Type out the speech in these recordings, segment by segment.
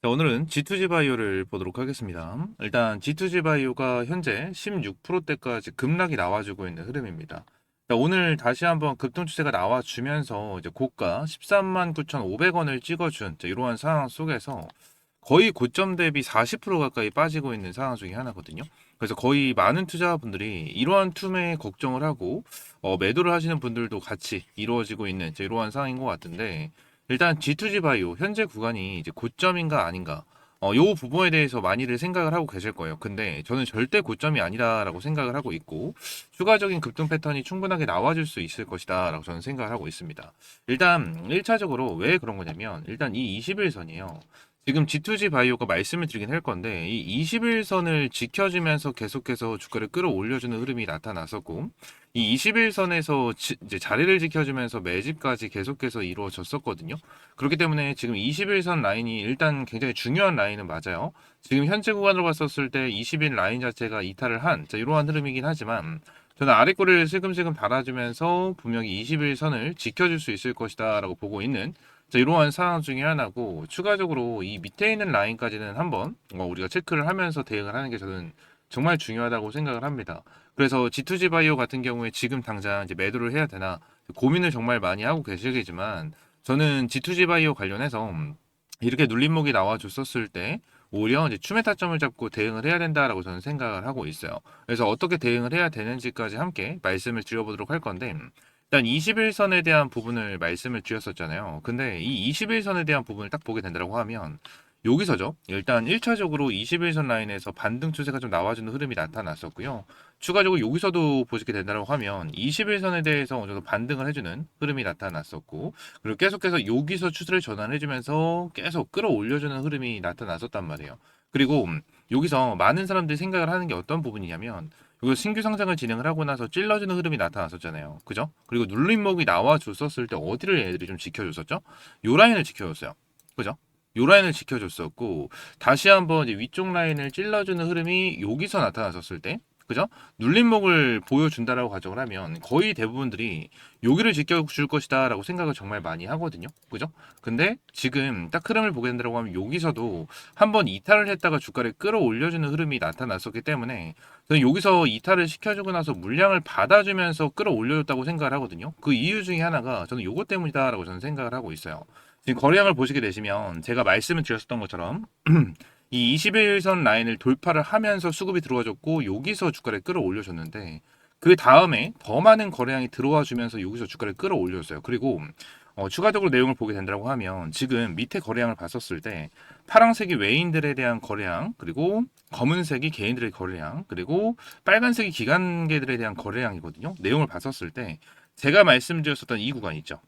자, 오늘은 G2G 바이오를 보도록 하겠습니다. 일단 G2G 바이오가 현재 16%대까지 급락이 나와주고 있는 흐름입니다. 자, 오늘 다시 한번 급등 추세가 나와주면서 이제 고가 13만 9,500원을 찍어준 이러한 상황 속에서 거의 고점 대비 40% 가까이 빠지고 있는 상황 중에 하나거든요. 그래서 거의 많은 투자분들이 이러한 툼에 걱정을 하고 매도를 하시는 분들도 같이 이루어지고 있는 이러한 상황인 것 같은데, 일단 G2G 바이오 현재 구간이 이제 고점인가 아닌가, 요 부분에 대해서 많이들 생각을 하고 계실 거예요. 근데 저는 절대 고점이 아니다라고 생각을 하고 있고, 추가적인 급등 패턴이 충분하게 나와줄 수 있을 것이다라고 저는 생각을 하고 있습니다. 일단 1차적으로 왜 그런 거냐면, 일단 이 21선이에요. 지금 G2G 바이오가 말씀을 드리긴 할 건데, 이 21선을 지켜주면서 계속해서 주가를 끌어올려주는 흐름이 나타났었고, 이 21선에서 이제 자리를 지켜주면서 매집까지 계속해서 이루어졌었거든요. 그렇기 때문에 지금 21선 라인이 일단 굉장히 중요한 라인은 맞아요. 지금 현재 구간으로 봤었을 때 20일 라인 자체가 이탈을 한 이러한 흐름이긴 하지만, 저는 아래 꼬리를 슬금슬금 달아주면서 분명히 21선을 지켜줄 수 있을 것이다 라고 보고 있는 이러한 상황 중에 하나고, 추가적으로 이 밑에 있는 라인까지는 한번 우리가 체크를 하면서 대응을 하는 게 저는 정말 중요하다고 생각을 합니다. 그래서 G2G 바이오 같은 경우에 지금 당장 이제 매도를 해야 되나 고민을 정말 많이 하고 계시겠지만, 저는 G2G 바이오 관련해서 이렇게 눌림목이 나와줬었을 때 오히려 이제 추매 타점을 잡고 대응을 해야 된다라고 저는 생각을 하고 있어요. 그래서 어떻게 대응을 해야 되는지까지 함께 말씀을 드려보도록 할 건데, 일단 21선에 대한 부분을 말씀을 드렸었잖아요. 근데 이 21선에 대한 부분을 딱 보게 된다고 하면 여기서죠. 일단 1차적으로 21선 라인에서 반등 추세가 좀 나와주는 흐름이 나타났었고요. 추가적으로 여기서도 보시게 된다고 하면 21선에 대해서 어느 정도 반등을 해주는 흐름이 나타났었고, 그리고 계속해서 여기서 추세를 전환해주면서 계속 끌어올려주는 흐름이 나타났었단 말이에요. 그리고 여기서 많은 사람들이 생각을 하는 게 어떤 부분이냐면, 이거 신규 상장을 진행을 하고 나서 찔러주는 흐름이 나타났었잖아요. 그죠? 그리고 눌림목이 나와줬었을 때 어디를 얘들이 좀 지켜줬었죠? 요 라인을 지켜줬어요. 그죠? 요 라인을 지켜줬었고, 다시 한번 이제 위쪽 라인을 찔러주는 흐름이 여기서 나타났었을 때, 그죠? 눌림목을 보여준다라고 가정을 하면 거의 대부분들이 여기를 지켜줄 것이다라고 생각을 정말 많이 하거든요. 그죠? 근데 지금 딱 흐름을 보게 된다고 하면 여기서도 한번 이탈을 했다가 주가를 끌어올려주는 흐름이 나타났었기 때문에, 저는 여기서 이탈을 시켜주고 나서 물량을 받아주면서 끌어올려줬다고 생각을 하거든요. 그 이유 중에 하나가 저는 요것 때문이다라고 저는 생각을 하고 있어요. 지금 거래량을 보시게 되시면 제가 말씀을 드렸었던 것처럼 이 21선 라인을 돌파를 하면서 수급이 들어와줬고, 여기서 주가를 끌어올려줬는데, 그 다음에 더 많은 거래량이 들어와 주면서 여기서 주가를 끌어올렸어요. 그리고 추가적으로 내용을 보게 된다고 하면 지금 밑에 거래량을 봤었을 때 파란색이 외인들에 대한 거래량, 그리고 검은색이 개인들의 거래량, 그리고 빨간색이 기관계들에 대한 거래량이거든요. 내용을 봤었을 때 제가 말씀드렸었던 이 구간 있죠.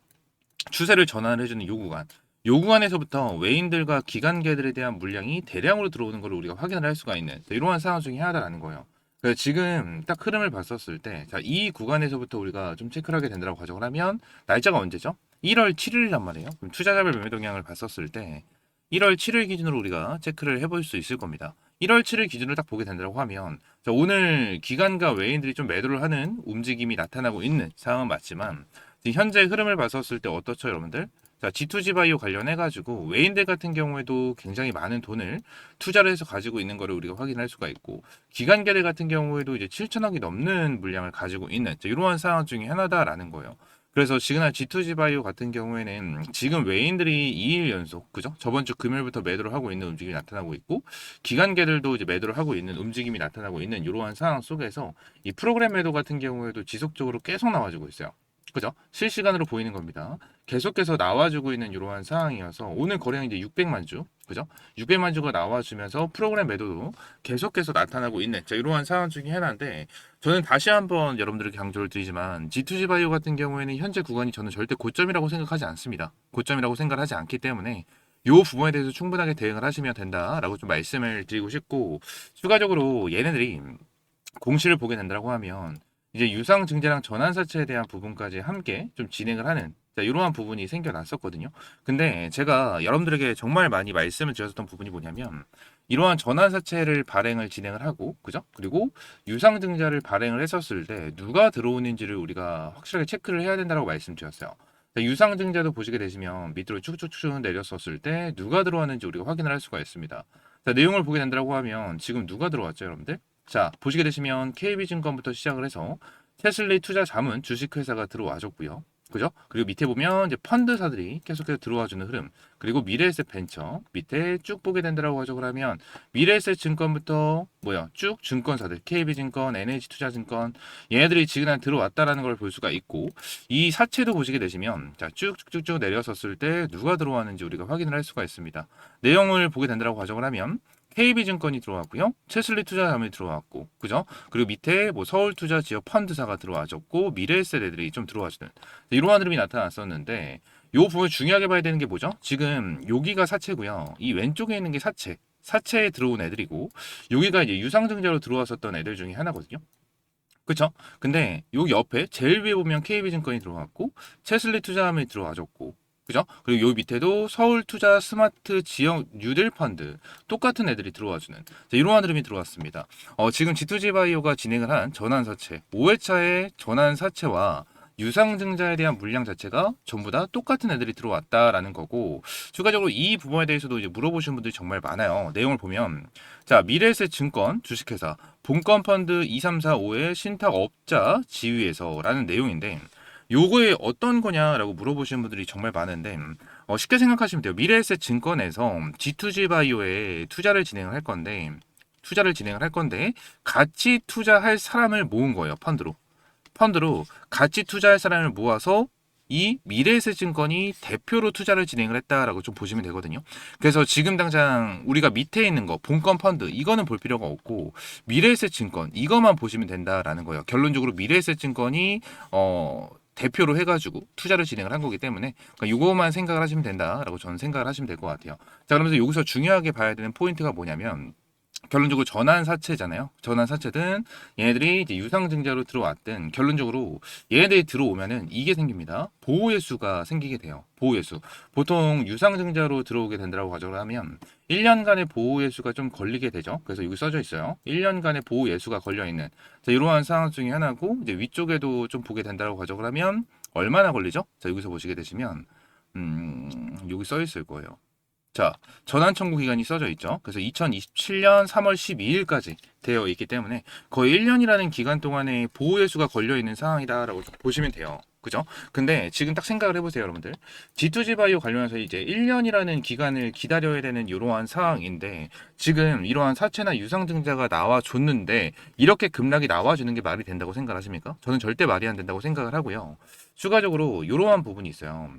추세를 전환해주는 요 구간. 요 구간에서부터 외인들과 기관계들에 대한 물량이 대량으로 들어오는 걸 우리가 확인을 할 수가 있는 이러한 상황 중에 하나다라는 거예요. 그래서 지금 딱 흐름을 봤었을 때, 자, 이 구간에서부터 우리가 좀 체크를 하게 된다고 가정을 하면, 날짜가 언제죠? 1월 7일이란 말이에요. 그럼 투자자별 매매 동향을 봤었을 때 1월 7일 기준으로 우리가 체크를 해볼 수 있을 겁니다. 1월 7일 기준으로 딱 보게 된다고 하면, 자, 오늘 기관과 외인들이 좀 매도를 하는 움직임이 나타나고 있는 상황은 맞지만, 지금 현재 흐름을 봤었을 때 어떻죠, 여러분들? 자, G2G 바이오 관련해가지고 외인들 같은 경우에도 굉장히 많은 돈을 투자를 해서 가지고 있는 거를 우리가 확인할 수가 있고, 기관계들 같은 경우에도 이제 7천억이 넘는 물량을 가지고 있는 이러한 상황 중에 하나다라는 거예요. 그래서 지금 G2G 바이오 같은 경우에는 지금 외인들이 2일 연속, 그죠? 저번 주 금요일부터 매도를 하고 있는 움직임이 나타나고 있고, 기관계들도 이제 매도를 하고 있는 움직임이 나타나고 있는 이러한 상황 속에서 이 프로그램 매도 같은 경우에도 지속적으로 계속 나와주고 있어요. 그죠? 실시간으로 보이는 겁니다. 계속해서 나와주고 있는 이러한 상황이어서 오늘 거래량이 이제 600만 주, 그죠? 600만 주가 나와주면서 프로그램 매도도 계속해서 나타나고 있는 이러한 상황 중에 하나인데, 저는 다시 한번 여러분들에게 강조를 드리지만 G2G 바이오 같은 경우에는 현재 구간이 저는 절대 고점이라고 생각하지 않습니다. 고점이라고 생각을 하지 않기 때문에 이 부분에 대해서 충분하게 대응을 하시면 된다라고 좀 말씀을 드리고 싶고, 추가적으로 얘네들이 공시를 보게 된다고 하면 이제 유상 증자랑 전환사채에 대한 부분까지 함께 좀 진행을 하는 이러한 부분이 생겨났었거든요. 근데 제가 여러분들에게 정말 많이 말씀을 드렸던 부분이 뭐냐면, 이러한 전환사채를 발행을 진행을 하고, 그죠? 그리고 유상증자를 발행을 했었을 때 누가 들어오는지를 우리가 확실하게 체크를 해야 된다고 말씀드렸어요. 유상증자도 보시게 되시면 밑으로 쭉쭉쭉 내렸었을 때 누가 들어왔는지 우리가 확인을 할 수가 있습니다. 자, 내용을 보게 된다고 하면 지금 누가 들어왔죠, 여러분들? 자, 보시게 되시면 KB증권부터 시작을 해서 테슬리 투자자문 주식회사가 들어와줬고요. 그죠? 그리고 밑에 보면 이제 펀드사들이 계속해서 들어와주는 흐름. 그리고 미래에셋 벤처 밑에 쭉 보게 된다고 하죠. 그러면 미래에셋 증권부터 쭉 증권사들 KB증권, NH투자증권 얘네들이 지금 들어왔다라는 걸 볼 수가 있고 이 사채도 보시게 되시면 자 쭉쭉쭉 내렸었을 때 누가 들어왔는지 우리가 확인을 할 수가 있습니다. 내용을 보게 된다고 가정을 하면 KB증권이 들어왔고요. 체슬리 투자자문이 들어왔고, 그죠? 그리고 밑에 서울투자 지역 펀드사가 들어와줬고, 미래에셋 애들이 좀 들어와주는 이러한 흐름이 나타났었는데, 요 부분 중요하게 봐야 되는 게 뭐죠? 지금 여기가 사채고요. 이 왼쪽에 있는 게 사채. 사채에 들어온 애들이고, 여기가 이제 유상증자로 들어왔었던 애들 중에 하나거든요. 그쵸? 근데 여기 옆에 제일 위에 보면 KB증권이 들어왔고, 체슬리 투자자문이 들어와줬고, 그죠? 그리고 요 밑에도 서울투자 스마트 지역 뉴딜 펀드 똑같은 애들이 들어와주는 이러한 흐름이 들어왔습니다. 지금 G2G바이오가 진행을 한 전환사채 5회차의 전환사채와 유상증자에 대한 물량 자체가 전부 다 똑같은 애들이 들어왔다라는 거고 추가적으로 이 부분에 대해서도 이제 물어보시는 분들이 정말 많아요. 내용을 보면 자 미래에셋 증권 주식회사 본건 펀드 2345의 신탁업자 지위에서라는 내용인데 요거에 어떤 거냐라고 물어보시는 분들이 정말 많은데 쉽게 생각하시면 돼요. 미래에셋 증권에서 G2G 바이오에 투자를 진행을 할 건데 같이 투자할 사람을 모은 거예요. 펀드로 같이 투자할 사람을 모아서 이 미래에셋 증권이 대표로 투자를 진행을 했다라고 좀 보시면 되거든요. 그래서 지금 당장 우리가 밑에 있는 거 본건 펀드 이거는 볼 필요가 없고 미래에셋 증권 이거만 보시면 된다라는 거예요. 결론적으로 미래에셋 증권이 대표로 해가지고 투자를 진행을 한 거기 때문에 그러니까 이거만 생각을 하시면 된다라고 저는 생각을 하시면 될 것 같아요. 자, 그러면서 여기서 중요하게 봐야 되는 포인트가 뭐냐면 결론적으로 전환사채잖아요. 전환사채든 얘네들이 이제 유상증자로 들어왔든 결론적으로 얘네들이 들어오면은 이게 생깁니다. 보호예수가 생기게 돼요. 보호예수. 보통 유상증자로 들어오게 된다고 가정을 하면 1년간의 보호예수가 좀 걸리게 되죠. 그래서 여기 써져 있어요. 1년간의 보호예수가 걸려있는 이러한 상황 중에 하나고 이제 위쪽에도 좀 보게 된다고 가정을 하면 얼마나 걸리죠? 자, 여기서 보시게 되시면 여기 써 있을 거예요. 자, 전환 청구 기간이 써져 있죠. 그래서 2027년 3월 12일까지 되어 있기 때문에 거의 1년이라는 기간 동안에 보호예수가 걸려 있는 상황이다라고 보시면 돼요. 그죠? 근데 지금 딱 생각을 해보세요, 여러분들. G2G 바이오 관련해서 이제 1년이라는 기간을 기다려야 되는 이러한 상황인데 지금 이러한 사채나 유상증자가 나와줬는데 이렇게 급락이 나와주는 게 말이 된다고 생각하십니까? 저는 절대 말이 안 된다고 생각을 하고요. 추가적으로 이러한 부분이 있어요.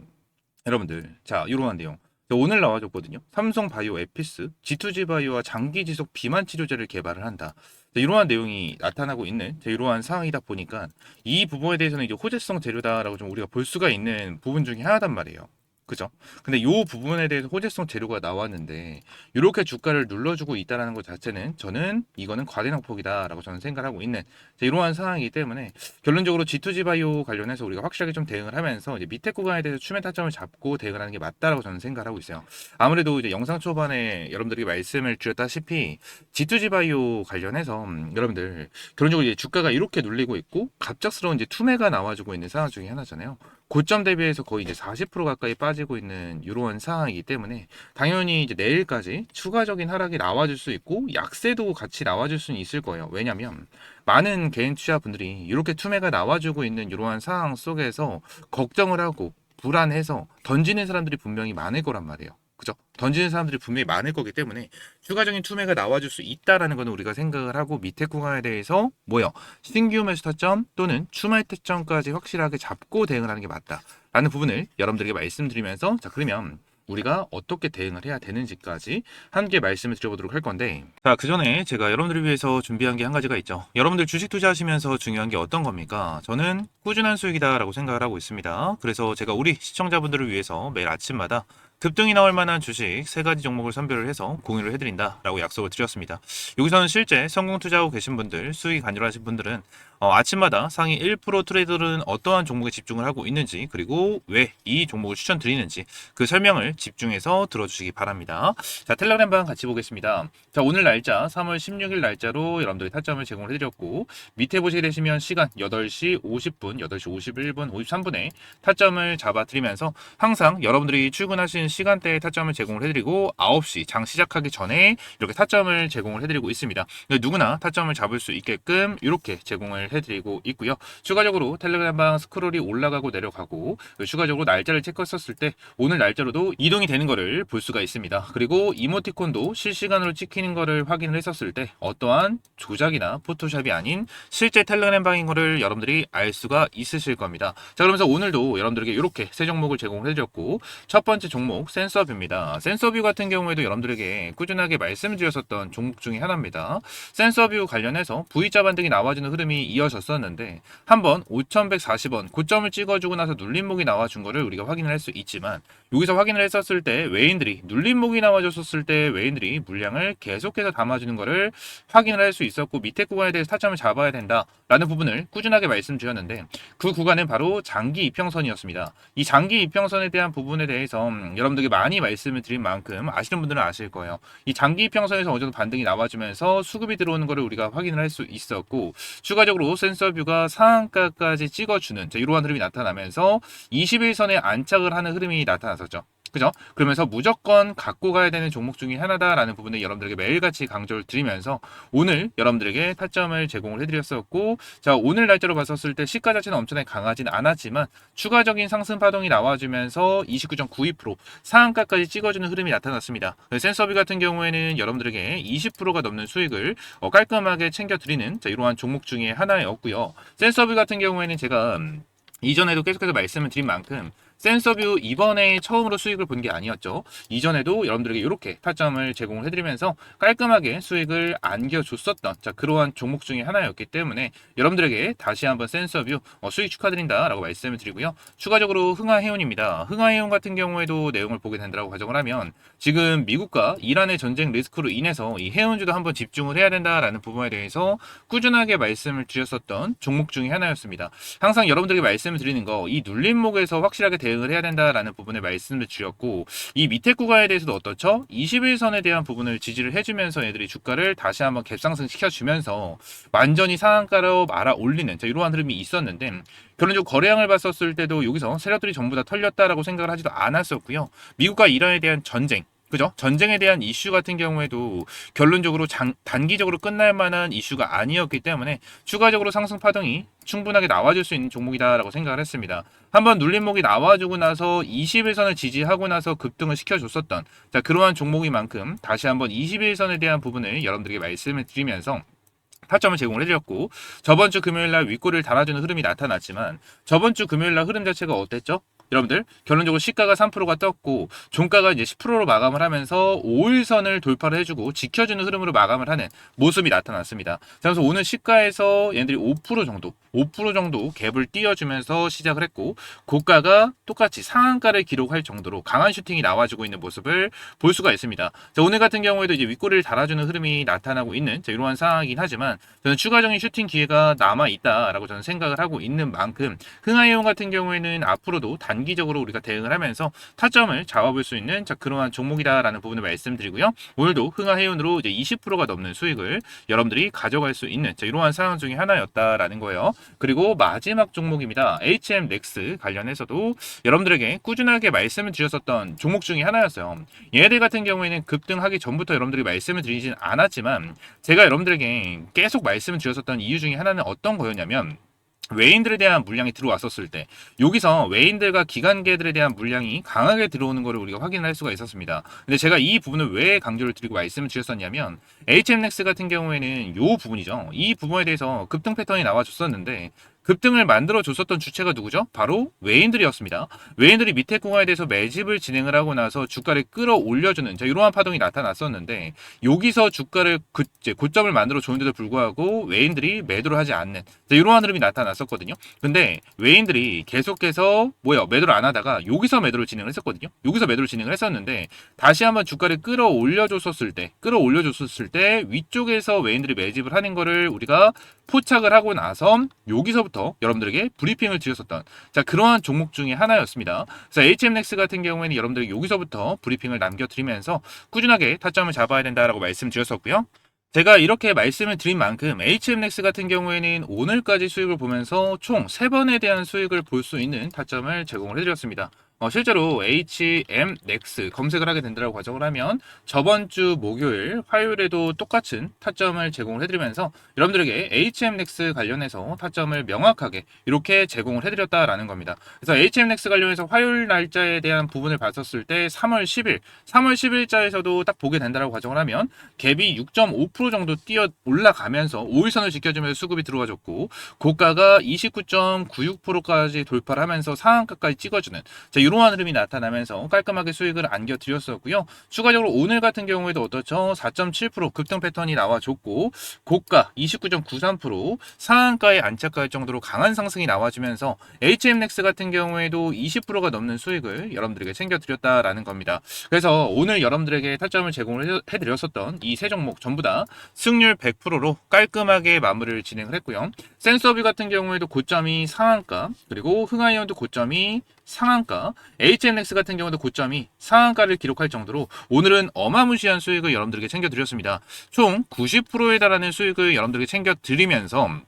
여러분들, 자, 이러한 내용. 오늘 나와줬거든요. 삼성 바이오 에피스, G2G 바이오와 장기 지속 비만 치료제를 개발을 한다. 이러한 내용이 나타나고 있는 이러한 상황이다 보니까 이 부분에 대해서는 이제 호재성 재료다라고 좀 우리가 볼 수가 있는 부분 중에 하나단 말이에요. 그죠? 근데 이 부분에 대해서 호재성 재료가 나왔는데 이렇게 주가를 눌러주고 있다는 것 자체는 저는 이거는 과대낙폭이다라고 저는 생각을 하고 있는 이러한 상황이기 때문에 결론적으로 G2G 바이오 관련해서 우리가 확실하게 좀 대응을 하면서 이제 밑에 구간에 대해서 추매 타점을 잡고 대응을 하는 게 맞다라고 저는 생각을 하고 있어요. 아무래도 이제 영상 초반에 여러분들에게 말씀을 드렸다시피 G2G 바이오 관련해서 여러분들 결론적으로 이제 주가가 이렇게 눌리고 있고 갑작스러운 이제 투매가 나와주고 있는 상황 중에 하나잖아요. 고점 대비해서 거의 이제 40% 가까이 빠지고 있는 이러한 상황이기 때문에 당연히 이제 내일까지 추가적인 하락이 나와줄 수 있고 약세도 같이 나와줄 수는 있을 거예요. 왜냐하면 많은 개인 투자분들이 이렇게 투매가 나와주고 있는 이러한 상황 속에서 걱정을 하고 불안해서 던지는 사람들이 분명히 많을 거란 말이에요. 그죠? 던지는 사람들이 분명히 많을 거기 때문에 추가적인 투매가 나와줄 수 있다라는 건 우리가 생각을 하고 밑에 구간에 대해서 신규 매수 타점 또는 추말 타점까지 확실하게 잡고 대응을 하는 게 맞다라는 부분을 여러분들에게 말씀드리면서 자 그러면 우리가 어떻게 대응을 해야 되는지까지 함께 말씀을 드려보도록 할 건데 자 그 전에 제가 여러분들을 위해서 준비한 게 한 가지가 있죠. 여러분들 주식 투자하시면서 중요한 게 어떤 겁니까? 저는 꾸준한 수익이다 라고 생각을 하고 있습니다. 그래서 제가 우리 시청자분들을 위해서 매일 아침마다 급등이 나올 만한 주식 3가지 종목을 선별을 해서 공유를 해드린다라고 약속을 드렸습니다. 여기서는 실제 성공 투자하고 계신 분들, 수익이 간절하신 분들은 아침마다 상위 1% 트레이더들은 어떠한 종목에 집중을 하고 있는지, 그리고 왜 이 종목을 추천드리는지 그 설명을 집중해서 들어주시기 바랍니다. 자, 텔레그램방 같이 보겠습니다. 자, 오늘 날짜 3월 16일 날짜로 여러분들이 타점을 제공을 해드렸고, 밑에 보시게 되시면 시간 8시 50분, 8시 51분, 53분에 타점을 잡아드리면서 항상 여러분들이 출근하신 시간대에 타점을 제공을 해드리고 9시 장 시작하기 전에 이렇게 타점을 제공을 해드리고 있습니다. 누구나 타점을 잡을 수 있게끔 이렇게 제공을 해드리고 있고요. 추가적으로 텔레그램방 스크롤이 올라가고 내려가고, 추가적으로 날짜를 체크했었을 때 오늘 날짜로도 이동이 되는 것을 볼 수가 있습니다. 그리고 이모티콘도 실시간으로 찍히는 것을 확인을 했었을 때 어떠한 조작이나 포토샵이 아닌 실제 텔레그램방인 것을 여러분들이 알 수가 있으실 겁니다. 자, 그러면서 오늘도 여러분들에게 이렇게 세 종목을 제공을 해드렸고, 첫 번째 종목 센서뷰입니다. 센서뷰 같은 경우에도 여러분들에게 꾸준하게 말씀드렸었던 종목 중에 하나입니다. 센서뷰 관련해서 V자 반등이 나와주는 흐름이 이어졌었는데 한번 5140원 고점을 찍어주고 나서 눌림목이 나와준 거를 우리가 확인을 할 수 있지만, 여기서 확인을 했었을 때 외인들이 눌림목이 나와줬었을 때 외인들이 물량을 계속해서 담아주는 거를 확인을 할 수 있었고, 밑에 구간에 대해서 타점을 잡아야 된다라는 부분을 꾸준하게 말씀드렸는데 그 구간은 바로 장기 이평선이었습니다. 이 장기 이평선에 대한 부분에 대해서 여러분들에게 많이 말씀을 드린 만큼 아시는 분들은 아실 거예요. 이 장기 이평선에서 어느 정도 반등이 나와주면서 수급이 들어오는 것을 우리가 확인을 할 수 있었고, 추가적으로 센서뷰가 상한가까지 찍어주는 이러한 흐름이 나타나면서 21선에 안착을 하는 흐름이 나타났었죠. 그죠? 그러면서 무조건 갖고 가야 되는 종목 중에 하나다라는 부분을 여러분들에게 매일같이 강조를 드리면서 오늘 여러분들에게 타점을 제공을 해드렸었고, 자, 오늘 날짜로 봤었을 때 시가 자체는 엄청나게 강하진 않았지만 추가적인 상승 파동이 나와주면서 29.92% 상한가까지 찍어주는 흐름이 나타났습니다. 센서비 같은 경우에는 여러분들에게 20%가 넘는 수익을 깔끔하게 챙겨드리는 이러한 종목 중에 하나였고요. 센서비 같은 경우에는 제가 이전에도 계속해서 말씀을 드린 만큼 센서뷰 이번에 처음으로 수익을 본 게 아니었죠. 이전에도 여러분들에게 이렇게 타점을 제공을 해드리면서 깔끔하게 수익을 안겨줬었던 그러한 종목 중에 하나였기 때문에 여러분들에게 다시 한번 센서뷰 수익 축하드린다라고 말씀을 드리고요. 추가적으로 흥하해운입니다. 흥하해운 같은 경우에도 내용을 보게 된다고 가정을 하면 지금 미국과 이란의 전쟁 리스크로 인해서 이 해운주도 한번 집중을 해야 된다라는 부분에 대해서 꾸준하게 말씀을 드렸었던 종목 중에 하나였습니다. 항상 여러분들에게 말씀을 드리는 거, 이 눌림목에서 확실하게 대응을 해야 된다라는 부분에 말씀을 드렸고, 이 밑에 구간에 대해서도 어떻죠? 21선에 대한 부분을 지지를 해주면서 애들이 주가를 다시 한번 갭상승 시켜주면서 완전히 상한가로 말아 올리는 이러한 흐름이 있었는데, 결론적으로 거래량을 봤었을 때도 여기서 세력들이 전부 다 털렸다라고 생각을 하지도 않았었고요. 미국과 이란에 대한 전쟁, 그죠? 전쟁에 대한 이슈 같은 경우에도 결론적으로 단기적으로 끝날 만한 이슈가 아니었기 때문에 추가적으로 상승 파동이 충분하게 나와줄 수 있는 종목이다라고 생각을 했습니다. 한번 눌림목이 나와주고 나서 21선을 지지하고 나서 급등을 시켜줬었던 그러한 종목인 만큼 다시 한번 21선에 대한 부분을 여러분들에게 말씀을 드리면서 타점을 제공을 해드렸고, 저번 주 금요일날 윗골을 달아주는 흐름이 나타났지만 저번 주 금요일날 흐름 자체가 어땠죠? 여러분들 결론적으로 시가가 3%가 떴고 종가가 이제 10%로 마감을 하면서 5일선을 돌파를 해주고 지켜주는 흐름으로 마감을 하는 모습이 나타났습니다. 그래서 오늘 시가에서 얘네들이 5% 정도 갭을 띄워주면서 시작을 했고, 고가가 똑같이 상한가를 기록할 정도로 강한 슈팅이 나와주고 있는 모습을 볼 수가 있습니다. 자, 오늘 같은 경우에도 이제 윗골을 달아주는 흐름이 나타나고 있는 이러한 상황이긴 하지만 저는 추가적인 슈팅 기회가 남아 있다라고 저는 생각을 하고 있는 만큼 흥하이온 같은 경우에는 앞으로도 단기적으로 우리가 대응을 하면서 타점을 잡아볼 수 있는 그러한 종목이다라는 부분을 말씀드리고요. 오늘도 흥하해운으로 이제 20%가 넘는 수익을 여러분들이 가져갈 수 있는 이러한 상황 중에 하나였다라는 거예요. 그리고 마지막 종목입니다. HM넥스 관련해서도 여러분들에게 꾸준하게 말씀을 드렸었던 종목 중에 하나였어요. 얘네들 같은 경우에는 급등하기 전부터 여러분들이 말씀을 드리진 않았지만 제가 여러분들에게 계속 말씀을 드렸었던 이유 중에 하나는 어떤 거였냐면, 외인들에 대한 물량이 들어왔었을 때 여기서 외인들과 기관계들에 대한 물량이 강하게 들어오는 것을 우리가 확인할 수가 있었습니다. 근데 제가 이 부분을 왜 강조를 드리고 말씀을 드렸었냐면, HMX 같은 경우에는 이 부분이죠. 이 부분에 대해서 급등 패턴이 나와줬었는데 급등을 만들어 줬었던 주체가 누구죠? 바로 외인들이었습니다. 외인들이 밑에 구간에 대해서 매집을 진행을 하고 나서 주가를 끌어올려주는 이러한 파동이 나타났었는데 여기서 주가를 이제 고점을 만들어 줬는데도 불구하고 외인들이 매도를 하지 않는 이러한 흐름이 나타났었거든요. 근데 외인들이 계속해서 매도를 안 하다가 여기서 매도를 진행을 했었거든요. 여기서 매도를 진행을 했었는데 다시 한번 주가를 끌어올려줬을 때 위쪽에서 외인들이 매집을 하는 거를 우리가 포착을 하고 나서 여기서부터 여러분들에게 브리핑을 드렸었던 그러한 종목 중에 하나였습니다. 그래서 HMX 같은 경우에는 여러분들에게 여기서부터 브리핑을 남겨드리면서 꾸준하게 타점을 잡아야 된다라고 말씀드렸었고요. 제가 이렇게 말씀을 드린 만큼 HMX 같은 경우에는 오늘까지 수익을 보면서 총 3번에 대한 수익을 볼 수 있는 타점을 제공을 해드렸습니다. 실제로 HMX 검색을 하게 된다고 가정을 하면 저번 주 목요일, 화요일에도 똑같은 타점을 제공을 해드리면서 여러분들에게 HMX 관련해서 타점을 명확하게 이렇게 제공을 해드렸다라는 겁니다. 그래서 HMX 관련해서 화요일 날짜에 대한 부분을 봤었을 때 3월 10일자에서도 딱 보게 된다고 가정을 하면 갭이 6.5% 정도 뛰어 올라가면서 5일선을 지켜주면서 수급이 들어와줬고 고가가 29.96%까지 돌파를 하면서 상한가까지 찍어주는 이러한 흐름이 나타나면서 깔끔하게 수익을 안겨드렸었고요. 추가적으로 오늘 같은 경우에도 어떻죠? 4.7% 급등 패턴이 나와줬고 고가 29.93% 상한가에 안착할 정도로 강한 상승이 나와주면서 HMX 같은 경우에도 20%가 넘는 수익을 여러분들에게 챙겨드렸다라는 겁니다. 그래서 오늘 여러분들에게 타점을 제공을 해드렸었던 이 세 종목 전부 다 승률 100%로 깔끔하게 마무리를 진행을 했고요. 센서비 같은 경우에도 고점이 상한가, 그리고 흥하이온도 고점이 상한가, HMX 같은 경우도 고점이 상한가를 기록할 정도로 오늘은 어마무시한 수익을 여러분들에게 챙겨드렸습니다. 총 90%에 달하는 수익을 여러분들에게 챙겨드리면서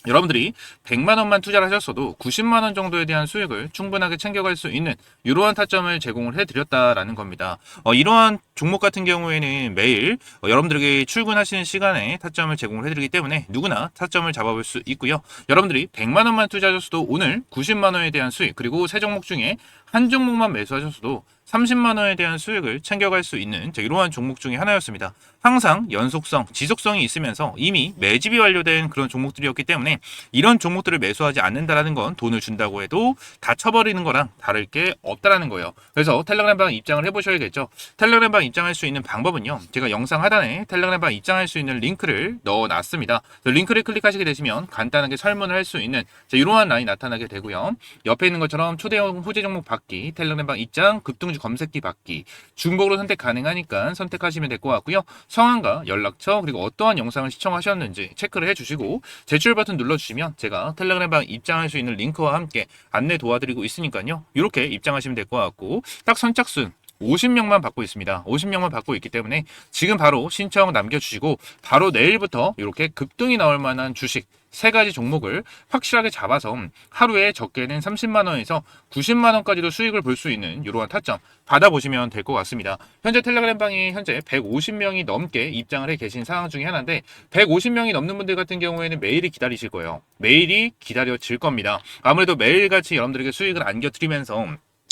여러분들이 100만 원만 투자를 하셨어도 90만 원 정도에 대한 수익을 충분하게 챙겨갈 수 있는 이러한 타점을 제공을 해드렸다라는 겁니다. 이러한 종목 같은 경우에는 매일 여러분들에게 출근하시는 시간에 타점을 제공을 해드리기 때문에 누구나 타점을 잡아볼 수 있고요. 여러분들이 100만 원만 투자하셨어도 오늘 90만 원에 대한 수익, 그리고 세 종목 중에 한 종목만 매수하셨어도 30만 원에 대한 수익을 챙겨갈 수 있는 이러한 종목 중에 하나였습니다. 항상 연속성, 지속성이 있으면서 이미 매집이 완료된 그런 종목들이었기 때문에 이런 종목들을 매수하지 않는다라는 건 돈을 준다고 해도 다 쳐버리는 거랑 다를 게 없다라는 거예요. 그래서 텔레그램방 입장을 해보셔야겠죠. 텔레그램방 입장할 수 있는 방법은요. 제가 영상 하단에 텔레그램방 입장할 수 있는 링크를 넣어놨습니다. 링크를 클릭하시게 되시면 간단하게 설문을 할 수 있는 이러한 라인이 나타나게 되고요. 옆에 있는 것처럼 초대형 호재 종목 받기, 텔레그램방 입장, 급등주 검색기 받기, 중복으로 선택 가능하니까 선택하시면 될 것 같고요. 성함과 연락처, 그리고 어떠한 영상을 시청하셨는지 체크를 해주시고 제출 버튼 눌러주시면 제가 텔레그램방 입장할 수 있는 링크와 함께 안내 도와드리고 있으니까요. 이렇게 입장하시면 될 것 같고 딱 선착순 50명만 받고 있습니다. 50명만 받고 있기 때문에 지금 바로 신청 남겨주시고 바로 내일부터 이렇게 급등이 나올 만한 주식 3가지 종목을 확실하게 잡아서 하루에 적게는 30만 원에서 90만 원까지도 수익을 볼 수 있는 이러한 타점 받아보시면 될 것 같습니다. 현재 텔레그램방이 현재 150명이 넘게 입장을 해 계신 상황 중에 하나인데 150명이 넘는 분들 같은 경우에는 매일이 기다리실 거예요. 매일이 기다려질 겁니다. 아무래도 매일같이 여러분들에게 수익을 안겨드리면서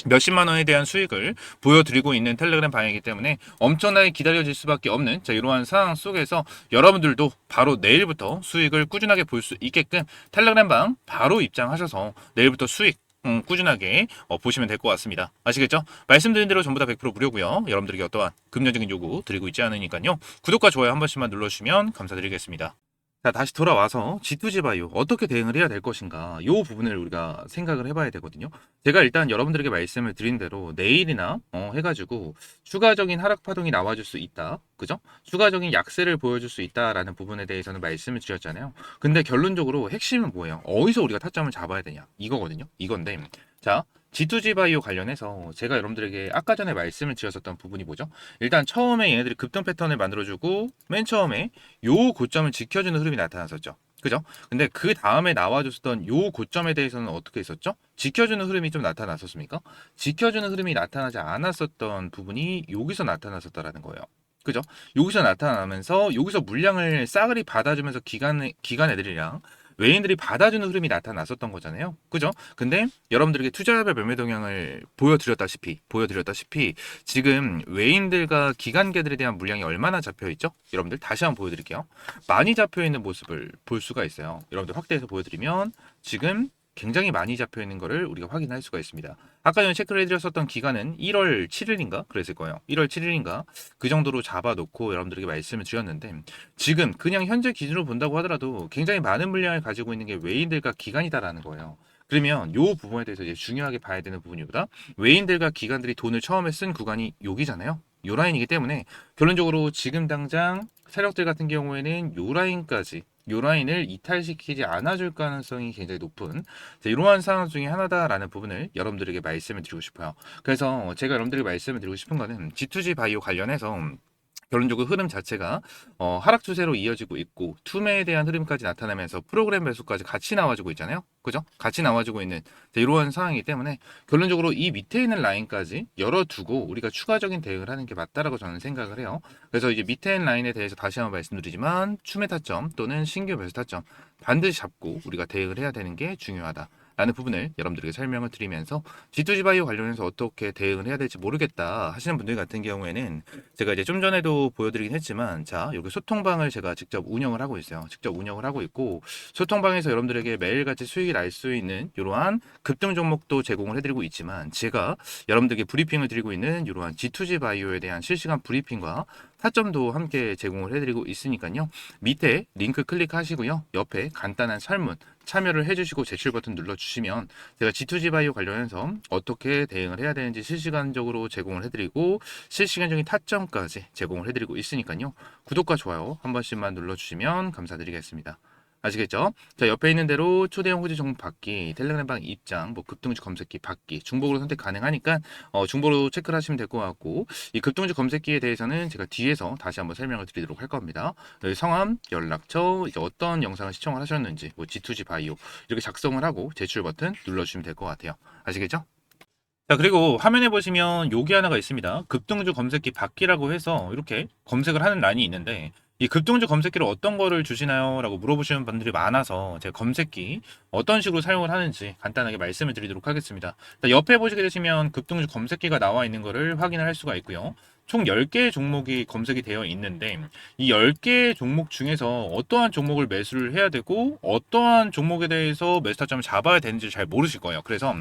몇십만 원에 대한 수익을 보여드리고 있는 텔레그램 방이기 때문에 엄청나게 기다려질 수밖에 없는 이러한 상황 속에서 여러분들도 바로 내일부터 수익을 꾸준하게 볼 수 있게끔 텔레그램 방 바로 입장하셔서 내일부터 수익 꾸준하게 보시면 될 것 같습니다. 아시겠죠? 말씀드린 대로 전부 다 100% 무료고요. 여러분들에게 어떠한 금전적인 요구 드리고 있지 않으니까요. 구독과 좋아요 한 번씩만 눌러주시면 감사드리겠습니다. 자, 다시 돌아와서 G2G 바이오 어떻게 대응을 해야 될 것인가 이 부분을 우리가 생각을 해봐야 되거든요. 제가 일단 여러분들에게 말씀을 드린 대로 내일이나 해가지고 추가적인 하락 파동이 나와줄 수 있다. 그죠? 추가적인 약세를 보여줄 수 있다라는 부분에 대해서는 말씀을 드렸잖아요. 근데 결론적으로 핵심은 뭐예요? 어디서 우리가 타점을 잡아야 되냐? 이거거든요. 이건데 자, G2G 바이오 관련해서 제가 여러분들에게 아까 전에 말씀을 드렸었던 부분이 뭐죠? 일단 처음에 얘네들이 급등 패턴을 만들어주고 맨 처음에 요 고점을 지켜주는 흐름이 나타났었죠. 그죠? 근데 그 다음에 나와줬던 요 고점에 대해서는 어떻게 했었죠? 지켜주는 흐름이 좀 나타났었습니까? 지켜주는 흐름이 나타나지 않았었던 부분이 여기서 나타났었다라는 거예요. 그죠? 여기서 나타나면서 여기서 물량을 싸그리 받아주면서 기관 애들이랑 외인들이 받아주는 흐름이 나타났었던 거잖아요. 그죠? 근데 여러분들에게 투자별 매매 동향을 보여드렸다시피 지금 외인들과 기관계들에 대한 물량이 얼마나 잡혀 있죠? 여러분들 다시 한번 보여드릴게요. 많이 잡혀 있는 모습을 볼 수가 있어요. 여러분들 확대해서 보여드리면 지금 굉장히 많이 잡혀 있는 것을 우리가 확인할 수가 있습니다. 아까 전에 체크를 해드렸었던 기간은 1월 7일인가 그랬을 거예요. 1월 7일인가 그 정도로 잡아놓고 여러분들에게 말씀을 드렸는데 지금 그냥 현재 기준으로 본다고 하더라도 굉장히 많은 물량을 가지고 있는 게 외인들과 기관이다라는 거예요. 그러면 요 부분에 대해서 이제 중요하게 봐야 되는 부분이보다 외인들과 기관들이 돈을 처음에 쓴 구간이 여기잖아요. 요 라인이기 때문에 결론적으로 지금 당장 세력들 같은 경우에는 요 라인까지 요 라인을 이탈시키지 않아줄 가능성이 굉장히 높은 이러한 상황 중에 하나다라는 부분을 여러분들에게 말씀을 드리고 싶어요. 그래서 제가 여러분들에게 말씀을 드리고 싶은 거는 G2G 바이오 관련해서 결론적으로 흐름 자체가 하락 추세로 이어지고 있고 투매에 대한 흐름까지 나타나면서 프로그램 매수까지 같이 나와주고 있잖아요. 그죠? 같이 나와주고 있는 이러한 상황이기 때문에 결론적으로 이 밑에 있는 라인까지 열어두고 우리가 추가적인 대응을 하는 게 맞다라고 저는 생각을 해요. 그래서 이제 밑에 있는 라인에 대해서 다시 한번 말씀드리지만 추매 타점 또는 신규 매수 타점 반드시 잡고 우리가 대응을 해야 되는 게 중요하다. 라는 부분을 여러분들에게 설명을 드리면서 G2G 바이오 관련해서 어떻게 대응을 해야 될지 모르겠다 하시는 분들 같은 경우에는 제가 이제 좀 전에도 보여드리긴 했지만 자 여기 소통방을 제가 직접 운영을 하고 있어요. 직접 운영을 하고 있고 소통방에서 여러분들에게 매일같이 수익이 날 수 있는 이러한 급등 종목도 제공을 해드리고 있지만 제가 여러분들에게 브리핑을 드리고 있는 이러한 G2G 바이오에 대한 실시간 브리핑과 타점도 함께 제공을 해드리고 있으니까요. 밑에 링크 클릭하시고요. 옆에 간단한 설문 참여를 해주시고 제출 버튼 눌러주시면 제가 G2G 바이오 관련해서 어떻게 대응을 해야 되는지 실시간적으로 제공을 해드리고 실시간적인 타점까지 제공을 해드리고 있으니까요. 구독과 좋아요 한 번씩만 눌러주시면 감사드리겠습니다. 아시겠죠? 자, 옆에 있는 대로 초대형 호재 정보 받기, 텔레그램방 입장, 뭐 급등주 검색기 받기, 중복으로 선택 가능하니까 중복으로 체크를 하시면 될 것 같고 이 급등주 검색기에 대해서는 제가 뒤에서 다시 한번 설명을 드리도록 할 겁니다. 성함, 연락처, 이제 어떤 영상을 시청을 하셨는지, 뭐 G2G 바이오 이렇게 작성을 하고 제출 버튼 눌러주시면 될 것 같아요. 아시겠죠? 자, 그리고 화면에 보시면 여기 하나가 있습니다. 급등주 검색기 받기라고 해서 이렇게 검색을 하는 란이 있는데 이 급등주 검색기를 어떤 거를 주시나요? 라고 물어보시는 분들이 많아서 제가 검색기 어떤 식으로 사용을 하는지 간단하게 말씀을 드리도록 하겠습니다. 옆에 보시게 되시면 급등주 검색기가 나와 있는 거를 확인을 할 수가 있고요. 총 10개의 종목이 검색이 되어 있는데 이 10개의 종목 중에서 어떠한 종목을 매수를 해야 되고 어떠한 종목에 대해서 매수 타점을 잡아야 되는지 잘 모르실 거예요. 그래서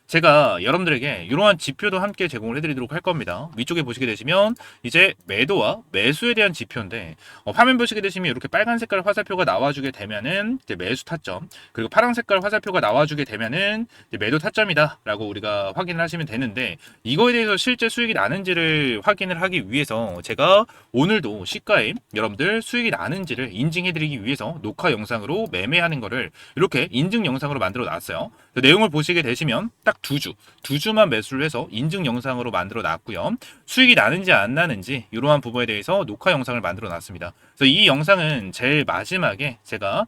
제가 여러분들에게 이러한 지표도 함께 제공을 해드리도록 할 겁니다. 위쪽에 보시게 되시면 이제 매도와 매수에 대한 지표인데 화면 보시게 되시면 이렇게 빨간 색깔 화살표가 나와주게 되면은 이제 매수 타점 그리고 파란 색깔 화살표가 나와주게 되면은 이제 매도 타점이다 라고 우리가 확인을 하시면 되는데 이거에 대해서 실제 수익이 나는지를 확인을 하기 위해서 제가 오늘도 시가에 여러분들 수익이 나는지를 인증해드리기 위해서 녹화 영상으로 매매하는 거를 이렇게 인증 영상으로 만들어 놨어요. 내용을 보시게 되시면 딱 두 주만 매수를 해서 인증 영상으로 만들어 놨고요. 수익이 나는지 안 나는지 이러한 부분에 대해서 녹화 영상을 만들어 놨습니다. 그래서 이 영상은 제일 마지막에 제가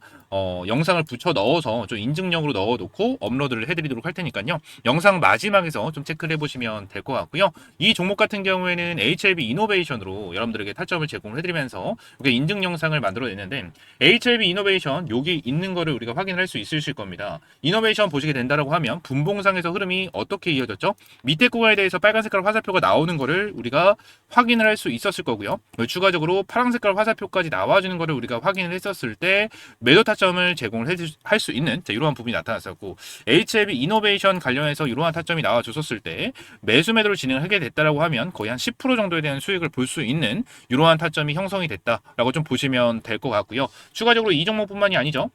영상을 붙여 넣어서 좀 인증용으로 넣어 놓고 업로드를 해드리도록 할 테니까요. 영상 마지막에서 좀 체크를 해보시면 될 것 같고요. 이 종목 같은 경우에는 HLB 이노베이션으로 여러분들에게 타점을 제공을 해드리면서 이렇게 인증 영상을 만들어냈는데 HLB 이노베이션 여기 있는 거를 우리가 확인할 수 있으실 겁니다. 이노베이션 보시게 된다라고 하면 분봉상에서 흐름이 어떻게 이어졌죠? 밑에 구간에 대해서 빨간 색깔 화살표가 나오는 거를 우리가 확인을 할 수 있었을 거고요. 추가적으로 파란 색깔 화살표까지 나와주는 거를 우리가 확인을 했었을 때 매도 타점을 제공을 할 수 있는 이러한 부분이 나타났었고 HLB 이노베이션 관련해서 이러한 타점이 나와줬었을 때 매수 매도를 진행을 하게 됐다라고 하면 거의 한 10% 정도에 대한 수익을 볼 수 있는 이러한 타점이 형성이 됐다라고 좀 보시면 될 것 같고요. 추가적으로 이 종목뿐만이 아니죠.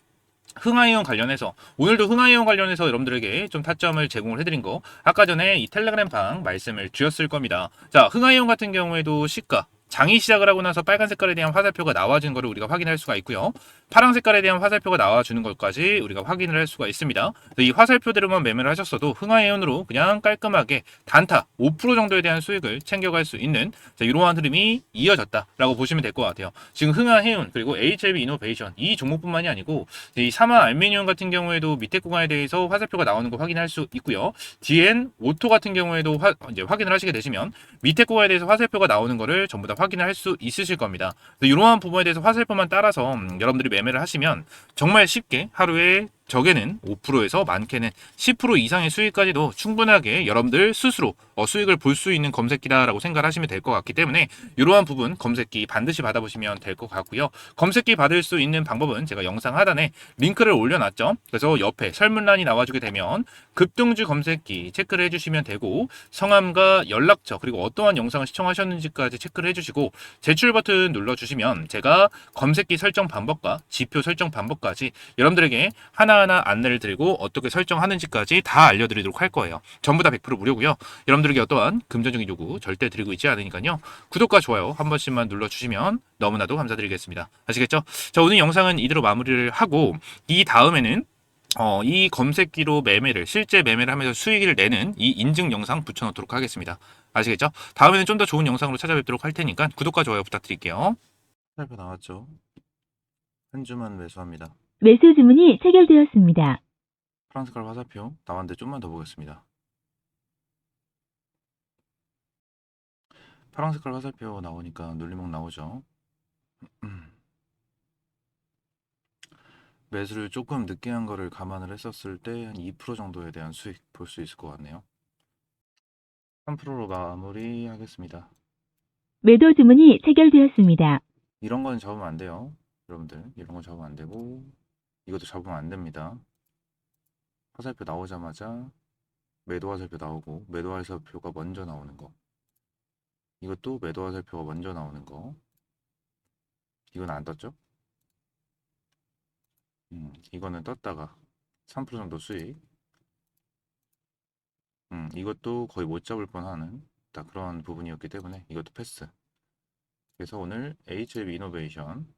흥하이온 관련해서 오늘도 흥하이온 관련해서 여러분들에게 좀 타점을 제공을 해드린 거 아까 전에 이 텔레그램 방 말씀을 드렸을 겁니다. 자, 흥하이온 같은 경우에도 시가 장이 시작을 하고 나서 빨간 색깔에 대한 화살표가 나와주는 것을 우리가 확인할 수가 있고요. 파란 색깔에 대한 화살표가 나와주는 것까지 우리가 확인을 할 수가 있습니다. 이 화살표대로만 매매를 하셨어도 흥하해운으로 그냥 깔끔하게 단타 5% 정도에 대한 수익을 챙겨갈 수 있는 이러한 흐름이 이어졌다라고 보시면 될 것 같아요. 지금 흥하해운 그리고 HLB 이노베이션 이 종목뿐만이 아니고 이 사마 알미늄 같은 경우에도 밑에 구간에 대해서 화살표가 나오는 거 확인할 수 있고요. DN 오토 같은 경우에도 이제 확인을 하시게 되시면 밑에 구간에 대해서 화살표가 나오는 거를 전부 다 확인을 할 수 있으실 겁니다. 이러한 부분에 대해서 화살표만 따라서 여러분들이 매매를 하시면 정말 쉽게 하루에 적게는 5%에서 많게는 10% 이상의 수익까지도 충분하게 여러분들 스스로 수익을 볼 수 있는 검색기다라고 생각을 하시면 될 것 같기 때문에 이러한 부분 검색기 반드시 받아보시면 될 것 같고요. 검색기 받을 수 있는 방법은 제가 영상 하단에 링크를 올려놨죠. 그래서 옆에 설문란이 나와주게 되면 급등주 검색기 체크를 해주시면 되고 성함과 연락처 그리고 어떠한 영상을 시청하셨는지까지 체크를 해주시고 제출 버튼 눌러주시면 제가 검색기 설정 방법과 지표 설정 방법까지 여러분들에게 하나하나 안내를 드리고 어떻게 설정하는지까지 다 알려드리도록 할 거예요. 전부 다 100% 무료고요. 여러분들에게 어떠한 금전적인 요구 절대 드리고 있지 않으니까요. 구독과 좋아요 한 번씩만 눌러주시면 너무나도 감사드리겠습니다. 아시겠죠? 자, 오늘 영상은 이대로 마무리를 하고 이 다음에는 이 검색기로 매매를 실제 매매를 하면서 수익을 내는 이 인증 영상 붙여놓도록 하겠습니다. 아시겠죠? 다음에는 좀 더 좋은 영상으로 찾아뵙도록 할 테니까 구독과 좋아요 부탁드릴게요. 살펴 나왔죠? 한 주만 매수합니다. 매수 주문이 체결되었습니다. 파란 색깔 화살표 나왔는데 좀만 더 보겠습니다. 파란 색깔 화살표 나오니까 눌림목 나오죠. 매수를 조금 늦게 한 거를 감안을 했었을 때 한 2% 정도에 대한 수익 볼 수 있을 것 같네요. 3%로 마무리하겠습니다. 매도 주문이 체결되었습니다. 이런 건 잡으면 안 돼요. 여러분들 이런 건 잡으면 안 되고 이것도 잡으면 안 됩니다. 화살표 나오자마자 매도 화살표 나오고 매도 화살표가 먼저 나오는 거. 이것도 매도 화살표가 먼저 나오는 거. 이건 안 떴죠? 이거는 떴다가 3% 정도 수익. 이것도 거의 못 잡을 뻔하는 딱 그런 부분이었기 때문에 이것도 패스. 그래서 오늘 HLB 이노베이션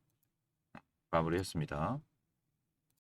마무리했습니다.